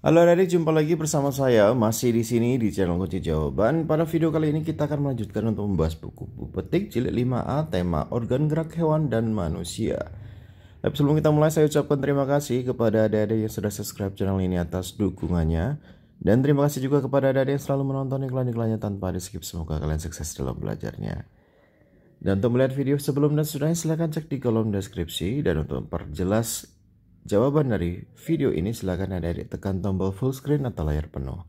Halo adik, jumpa lagi bersama saya masih di sini di channel Kunci Jawaban. Pada video kali ini kita akan melanjutkan untuk membahas buku petik jilid 5A tema organ gerak hewan dan manusia. Tapi sebelum kita mulai, saya ucapkan terima kasih kepada adik-adik yang sudah subscribe channel ini atas dukungannya. Dan terima kasih juga kepada adik-adik yang selalu menonton iklan-iklannya tanpa di skip. Semoga kalian sukses dalam belajarnya. Dan untuk melihat video sebelum dan sudahnya silahkan cek di kolom deskripsi. Dan untuk memperjelas jawaban dari video ini silakan adik-adik tekan tombol full screen atau layar penuh.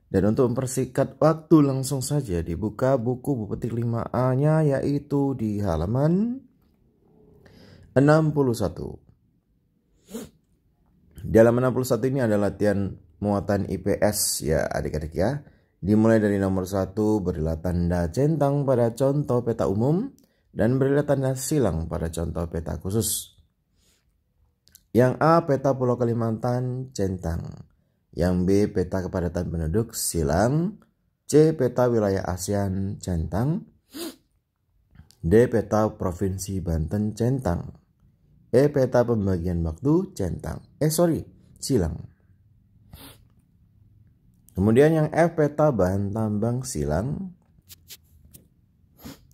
Dan untuk mempersingkat waktu langsung saja dibuka buku petik 5A-nya yaitu di halaman 61. Di halaman 61 ini ada latihan muatan IPS ya adik-adik ya. Dimulai dari nomor 1, berilah tanda centang pada contoh peta umum dan berilah tanda silang pada contoh peta khusus. Yang A, peta Pulau Kalimantan, centang. Yang B, peta kepadatan penduduk, silang. C, peta wilayah ASEAN, centang. D, peta Provinsi Banten, centang. E, peta pembagian waktu, centang. Silang. Kemudian yang F, peta bahan tambang, silang.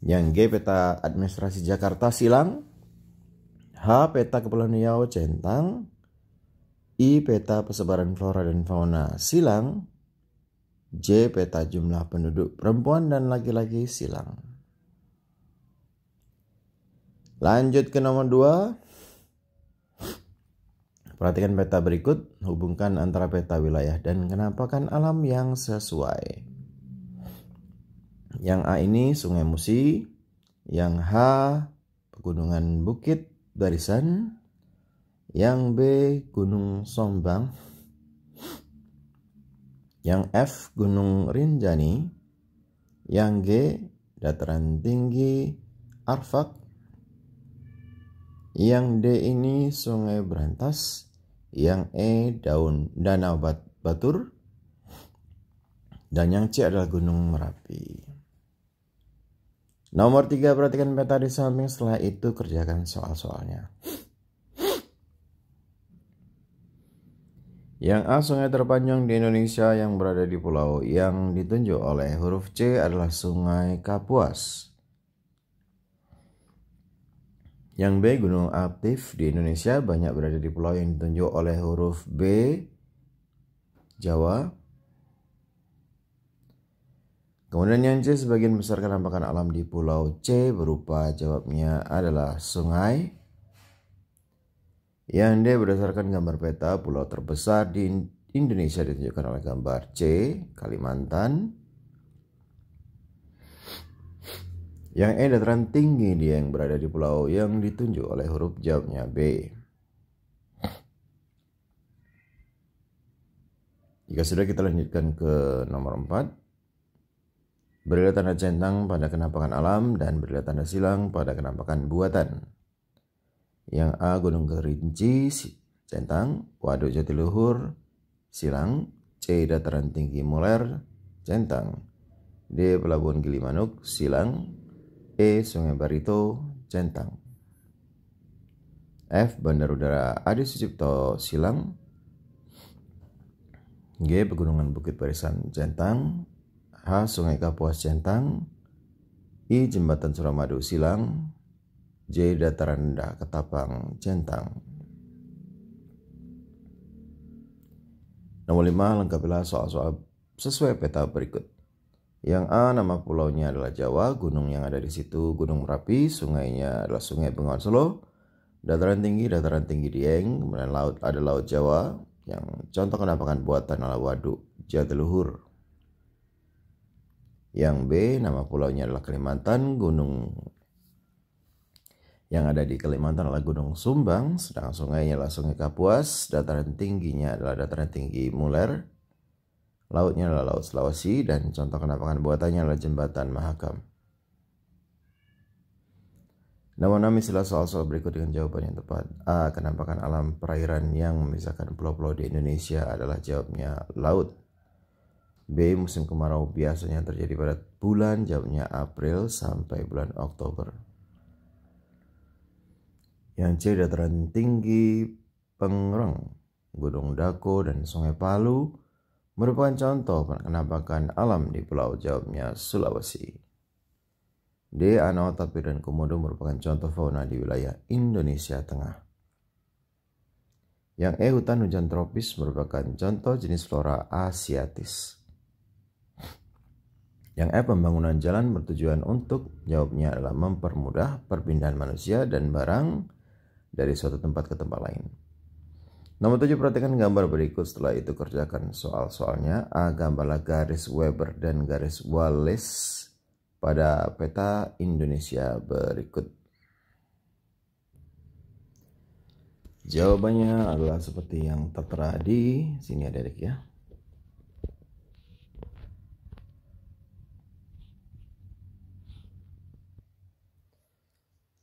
Yang G, peta administrasi Jakarta, silang. H, peta Kepulauan Riau, centang. I, peta persebaran flora dan fauna, silang. J, peta jumlah penduduk perempuan dan laki-laki, silang. Lanjut ke nomor 2. Perhatikan peta berikut, hubungkan antara peta wilayah dan penampakan alam yang sesuai. Yang A ini Sungai Musi, yang H Pegunungan Bukit Barisan, yang B Gunung Sombang, yang F Gunung Rinjani, yang G Dataran Tinggi Arfak, yang D ini Sungai Berantas, yang E Danau Batur, dan yang C adalah Gunung Merapi. Nomor 3, perhatikan peta di samping, setelah itu kerjakan soal-soalnya. Yang A, sungai terpanjang di Indonesia yang berada di pulau yang ditunjuk oleh huruf C adalah Sungai Kapuas. Yang B, gunung aktif di Indonesia banyak berada di pulau yang ditunjuk oleh huruf B, Jawa. Kemudian yang C, sebagian besar penampakan alam di pulau C berupa, jawabnya adalah sungai. Yang D, berdasarkan gambar peta, pulau terbesar di Indonesia ditunjukkan oleh gambar C, Kalimantan. Yang E, dataran tinggi dia yang berada di pulau yang ditunjuk oleh huruf, jawabnya B. Jika sudah, kita lanjutkan ke nomor 4. Berilah tanda centang pada penampakan alam dan berilah tanda silang pada penampakan buatan. Yang A, Gunung Kerinci, centang. Waduk Jatiluhur, silang. C, Dataran Tinggi Muler, centang. D, Pelabuhan Gilimanuk, silang. E, Sungai Barito, centang. F, Bandar Udara Adi Sucipto, silang. G, Pegunungan Bukit Barisan, centang. H, Sungai Kapuas, centang. I, Jembatan Suramadu, silang. J, Dataran Rendah Ketapang, centang. Nomor 5, lengkapilah soal-soal sesuai peta berikut. Yang A, nama pulaunya adalah Jawa, gunung yang ada di situ Gunung Merapi, sungainya adalah Sungai Bengawan Solo, dataran tinggi Dieng, kemudian laut ada Laut Jawa, yang contoh penampakan buatan adalah Waduk Jatiluhur. Yang B, nama pulaunya adalah Kalimantan, gunung yang ada di Kalimantan adalah Gunung Sumbang, sedangkan sungainya adalah Sungai Kapuas, dataran tingginya adalah Dataran Tinggi Muler, lautnya adalah Laut Sulawesi, dan contoh penampakan buatannya adalah Jembatan Mahakam. Nomor 6, isilah soal-soal berikut dengan jawaban yang tepat. A, penampakan alam perairan yang memisahkan pulau-pulau di Indonesia adalah, jawabnya laut. B, musim kemarau biasanya terjadi pada bulan, jawabnya April sampai bulan Oktober. Yang C, dataran tinggi Pengreng, Gunung Dako, dan Sungai Palu merupakan contoh penampakan alam di Pulau Jawabnya Sulawesi. D. Anoa, Tapir, dan Komodo merupakan contoh fauna di wilayah Indonesia Tengah. Yang E. Hutan hujan tropis merupakan contoh jenis flora asiatis. Yang F. Pembangunan jalan bertujuan untuk, jawabnya adalah mempermudah perpindahan manusia dan barang dari suatu tempat ke tempat lain. Nomor 7, perhatikan gambar berikut, setelah itu kerjakan soal-soalnya. A. Gambarlah garis Weber dan garis Wallace pada peta Indonesia berikut. Jawabannya adalah seperti yang tertera di sini, adik-adik ya.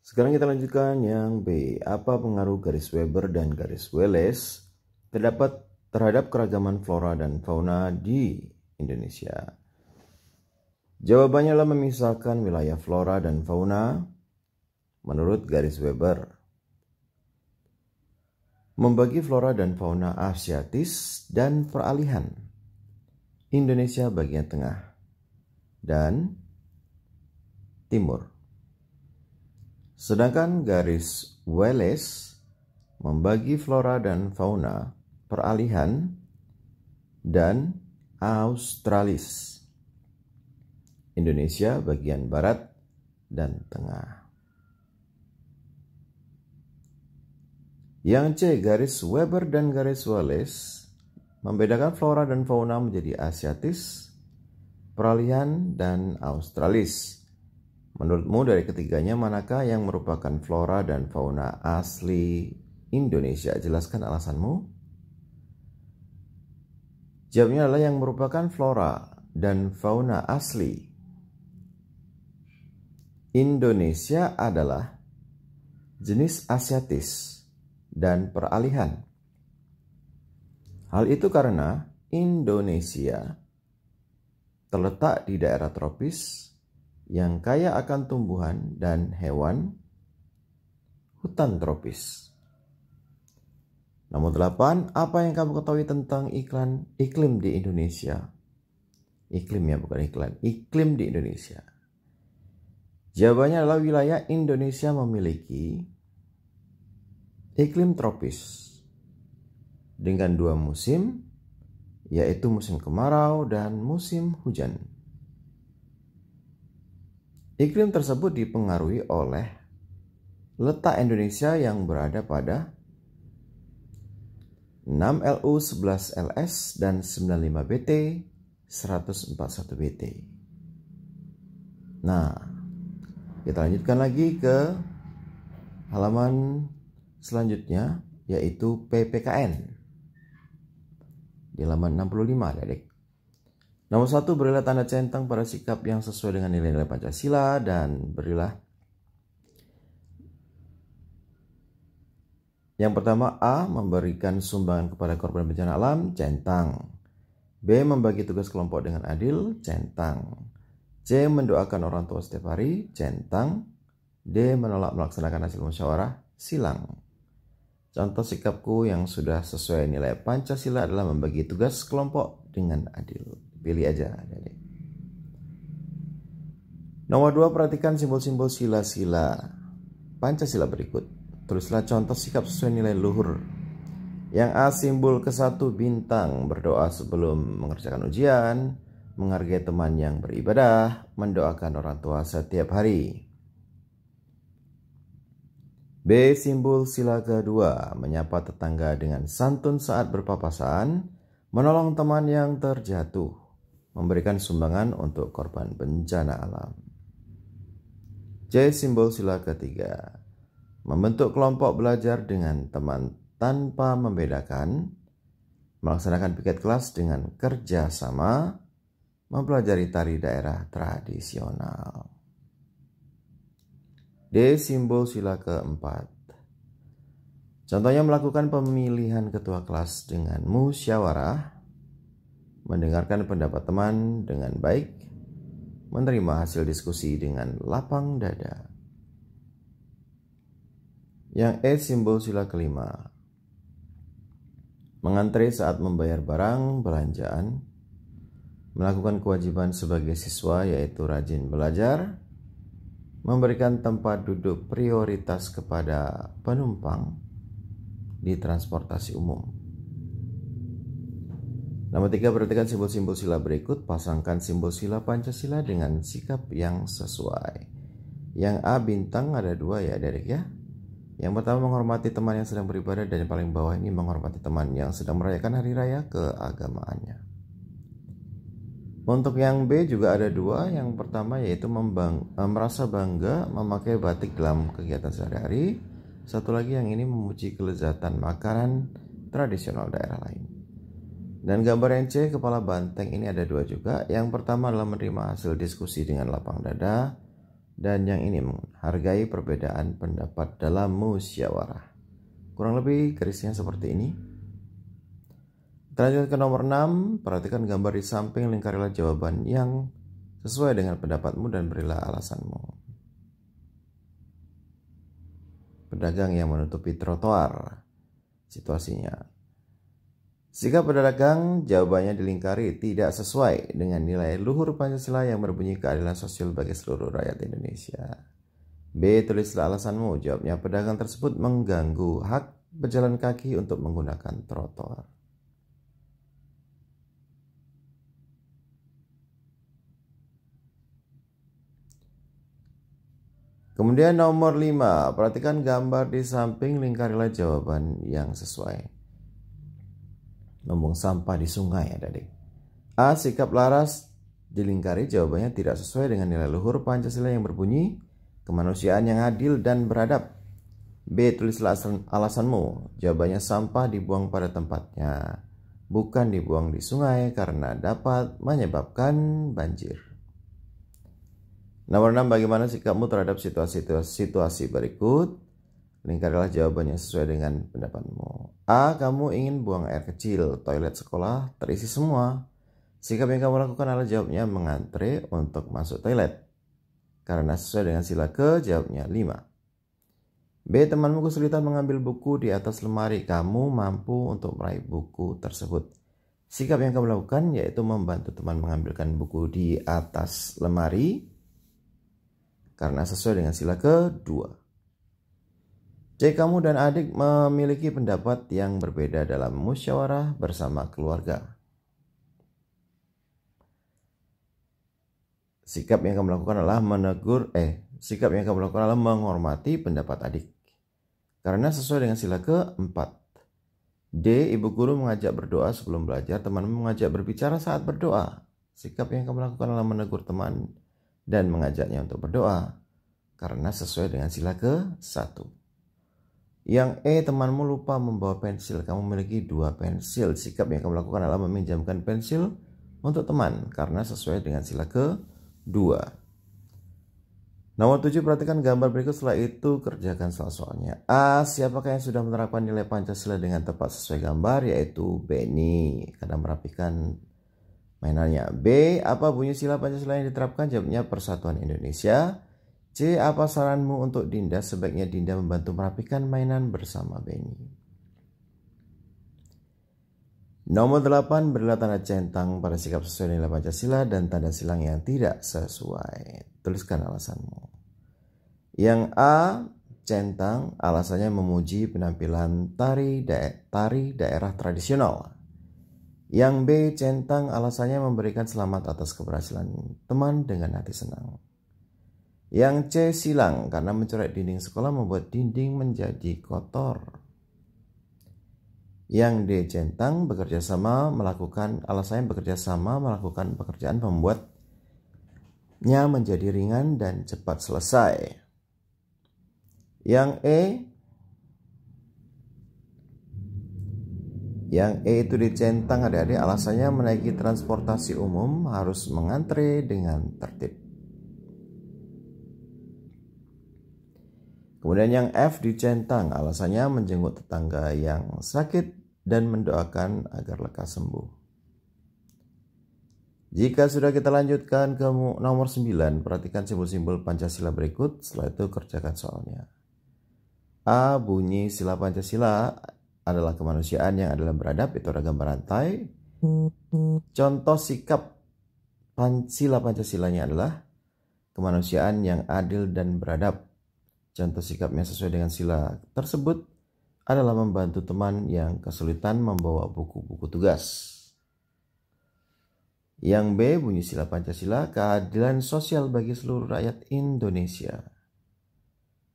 Sekarang kita lanjutkan yang B. Apa pengaruh garis Weber dan garis Wallace terhadap keragaman flora dan fauna di Indonesia? Jawabannya adalah memisahkan wilayah flora dan fauna menurut garis Weber. Membagi flora dan fauna asiatis dan peralihan. Indonesia bagian tengah dan timur. Sedangkan garis Wallace membagi flora dan fauna peralihan dan Australis. Indonesia bagian barat dan tengah. Yang C, garis Weber dan garis Wallace membedakan flora dan fauna menjadi asiatis, peralihan, dan Australis. Menurutmu dari ketiganya manakah yang merupakan flora dan fauna asli Indonesia? Jelaskan alasanmu. Jawabnya adalah yang merupakan flora dan fauna asli Indonesia adalah jenis asiatis dan peralihan. Hal itu karena Indonesia terletak di daerah tropis yang kaya akan tumbuhan dan hewan hutan tropis. Nomor 8, apa yang kamu ketahui tentang iklim di Indonesia? Iklim ya, bukan iklan. Iklim di Indonesia. Jawabannya adalah wilayah Indonesia memiliki iklim tropis dengan 2 musim, yaitu musim kemarau dan musim hujan. Iklim tersebut dipengaruhi oleh letak Indonesia yang berada pada 6LU 11LS dan 95BT 141BT. Nah, kita lanjutkan lagi ke halaman selanjutnya, yaitu PPKN di halaman 65, adik. Nomor 1, berilah tanda centang pada sikap yang sesuai dengan nilai-nilai Pancasila, dan berilah yang pertama. A, memberikan sumbangan kepada korban bencana alam, centang. B, membagi tugas kelompok dengan adil, centang. C, mendoakan orang tua setiap hari, centang. D, menolak melaksanakan hasil musyawarah, silang. Contoh sikapku yang sudah sesuai nilai Pancasila adalah membagi tugas kelompok dengan adil. Pilih aja. Nomor 2, perhatikan simbol-simbol sila-sila Pancasila berikut. Tulislah contoh sikap sesuai nilai luhur. Yang A, simbol ke-1 bintang, berdoa sebelum mengerjakan ujian, menghargai teman yang beribadah, mendoakan orang tua setiap hari. B, simbol sila ke-2, menyapa tetangga dengan santun saat berpapasan, menolong teman yang terjatuh, memberikan sumbangan untuk korban bencana alam. C, simbol sila ke-3, membentuk kelompok belajar dengan teman tanpa membedakan, melaksanakan piket kelas dengan kerja sama, mempelajari tari daerah tradisional. D, simbol sila ke-4, contohnya melakukan pemilihan ketua kelas dengan musyawarah, mendengarkan pendapat teman dengan baik, menerima hasil diskusi dengan lapang dada. Yang E, simbol sila ke-5, Mengantri saat membayar barang belanjaan. Melakukan kewajiban sebagai siswa yaitu rajin belajar. Memberikan tempat duduk prioritas kepada penumpang di transportasi umum. Nomor 3, perhatikan simbol-simbol sila berikut. Pasangkan simbol sila Pancasila dengan sikap yang sesuai. Yang A bintang ada 2 ya adik ya. Yang pertama menghormati teman yang sedang beribadah, dan yang paling bawah ini menghormati teman yang sedang merayakan hari raya keagamaannya. Untuk yang B juga ada 2. Yang pertama yaitu merasa bangga memakai batik dalam kegiatan sehari-hari. Satu lagi yang ini memuji kelezatan makanan tradisional daerah lain. Dan gambar yang C, kepala banteng, ini ada 2 juga. Yang pertama adalah menerima hasil diskusi dengan lapang dada. Dan yang ini menghargai perbedaan pendapat dalam musyawarah. Kurang lebih garisnya seperti ini. Lanjut ke nomor 6, perhatikan gambar di samping, lingkarilah jawaban yang sesuai dengan pendapatmu dan berilah alasanmu. Pedagang yang menutupi trotoar. Situasinya. Sikap pedagang, jawabannya dilingkari tidak sesuai dengan nilai luhur Pancasila yang berbunyi keadilan sosial bagi seluruh rakyat Indonesia. B, tulislah alasanmu. Jawabnya, pedagang tersebut mengganggu hak pejalan kaki untuk menggunakan trotoar. Kemudian nomor 5, perhatikan gambar di samping, lingkarilah jawaban yang sesuai. Membuang sampah di sungai adik-adik. A, sikap laras dilingkari, jawabannya tidak sesuai dengan nilai luhur Pancasila yang berbunyi kemanusiaan yang adil dan beradab. B, tulislah alasanmu. Jawabannya, sampah dibuang pada tempatnya, bukan dibuang di sungai karena dapat menyebabkan banjir. Nomor 6, bagaimana sikapmu terhadap situasi berikut? Lingkarilah jawabannya sesuai dengan pendapatmu. A, kamu ingin buang air kecil, toilet sekolah terisi semua. Sikap yang kamu lakukan adalah, jawabnya mengantre untuk masuk toilet. Karena sesuai dengan sila ke, jawabnya 5. B, temanmu kesulitan mengambil buku di atas lemari, kamu mampu untuk meraih buku tersebut. Sikap yang kamu lakukan yaitu membantu teman mengambilkan buku di atas lemari. Karena sesuai dengan sila ke-2. C, kamu dan adik memiliki pendapat yang berbeda dalam musyawarah bersama keluarga. Sikap yang kamu lakukan adalah menghormati pendapat adik. Karena sesuai dengan sila ke-4. D, ibu guru mengajak berdoa sebelum belajar, temanmu mengajak berbicara saat berdoa. Sikap yang kamu lakukan adalah menegur teman dan mengajaknya untuk berdoa. Karena sesuai dengan sila ke-1. Yang E, temanmu lupa membawa pensil, kamu memiliki 2 pensil. Sikap yang kamu lakukan adalah meminjamkan pensil untuk teman karena sesuai dengan sila ke-2. Nomor 7, perhatikan gambar berikut, setelah itu kerjakan soal-soalnya. A, siapakah yang sudah menerapkan nilai Pancasila dengan tepat sesuai gambar, yaitu Benny, karena merapikan mainannya. B, apa bunyi sila Pancasila yang diterapkan? Jawabnya Persatuan Indonesia. C, apa saranmu untuk Dinda? Sebaiknya Dinda membantu merapikan mainan bersama Benny. Nomor 8, berilah tanda centang pada sikap sesuai nilai Pancasila dan tanda silang yang tidak sesuai. Tuliskan alasanmu. Yang A, centang, alasannya memuji penampilan tari daerah tradisional. Yang B, centang, alasannya memberikan selamat atas keberhasilan teman dengan hati senang. Yang C, silang, karena mencoret dinding sekolah membuat dinding menjadi kotor. Yang D, centang, alasannya bekerja sama melakukan pekerjaan membuatnya menjadi ringan dan cepat selesai. Yang E itu dicentang adik-adik, alasannya menaiki transportasi umum harus mengantre dengan tertib. Kemudian yang F dicentang, alasannya menjenguk tetangga yang sakit dan mendoakan agar lekas sembuh. Jika sudah, kita lanjutkan ke nomor 9, perhatikan simbol-simbol Pancasila berikut, setelah itu kerjakan soalnya. A, bunyi sila Pancasila adalah kemanusiaan yang adalah beradab, itu ada gambar rantai. Contoh sikap sila Pancasilanya adalah kemanusiaan yang adil dan beradab. Contoh sikapnya sesuai dengan sila tersebut adalah membantu teman yang kesulitan membawa buku-buku tugas. Yang B, bunyi sila Pancasila, keadilan sosial bagi seluruh rakyat Indonesia.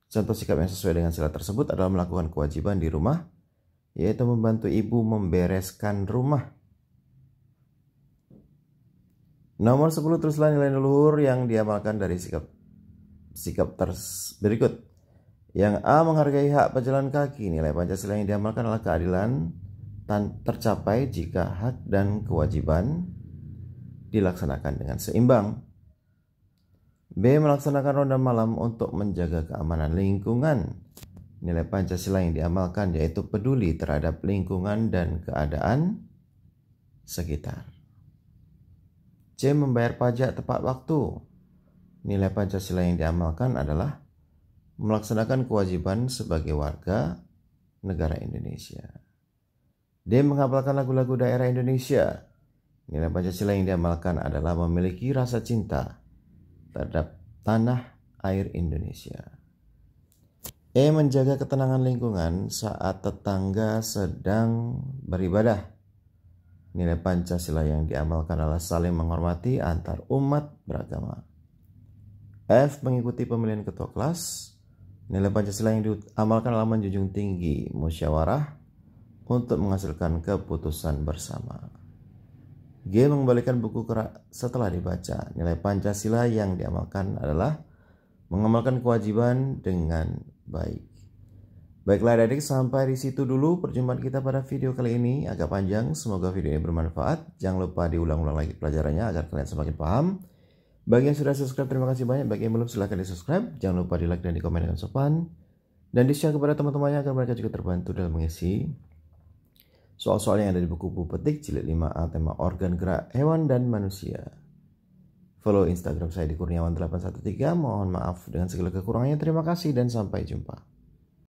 Contoh sikap yang sesuai dengan sila tersebut adalah melakukan kewajiban di rumah, yaitu membantu ibu membereskan rumah. Nomor 10, teruslah nilai leluhur yang diamalkan dari sikap berikut. Yang A, menghargai hak pejalan kaki. Nilai Pancasila yang diamalkan adalah keadilan tercapai jika hak dan kewajiban dilaksanakan dengan seimbang. B, melaksanakan ronda malam untuk menjaga keamanan lingkungan. Nilai Pancasila yang diamalkan yaitu peduli terhadap lingkungan dan keadaan sekitar. C, membayar pajak tepat waktu. Nilai Pancasila yang diamalkan adalah melaksanakan kewajiban sebagai warga negara Indonesia. D, menghafalkan lagu-lagu daerah Indonesia. Nilai Pancasila yang diamalkan adalah memiliki rasa cinta terhadap tanah air Indonesia. E, menjaga ketenangan lingkungan saat tetangga sedang beribadah. Nilai Pancasila yang diamalkan adalah saling menghormati antar umat beragama. F, mengikuti pemilihan ketua kelas. Nilai Pancasila yang diamalkan adalah menjunjung tinggi musyawarah untuk menghasilkan keputusan bersama. G, mengembalikan buku setelah dibaca. Nilai Pancasila yang diamalkan adalah mengamalkan kewajiban dengan baik. Baiklah adik-adik, sampai di situ dulu perjumpaan kita pada video kali ini. Agak panjang, semoga video ini bermanfaat. Jangan lupa diulang-ulang lagi pelajarannya agar kalian semakin paham. Bagi yang sudah subscribe, terima kasih banyak. Bagi yang belum, silahkan di subscribe. Jangan lupa di like dan di komen dengan sopan. Dan di share kepada teman-temannya agar mereka juga terbantu dalam mengisi soal-soal yang ada di buku petik jilid 5A tema organ gerak hewan dan manusia. Follow Instagram saya di Kurniawan813. Mohon maaf dengan segala kekurangannya. Terima kasih dan sampai jumpa.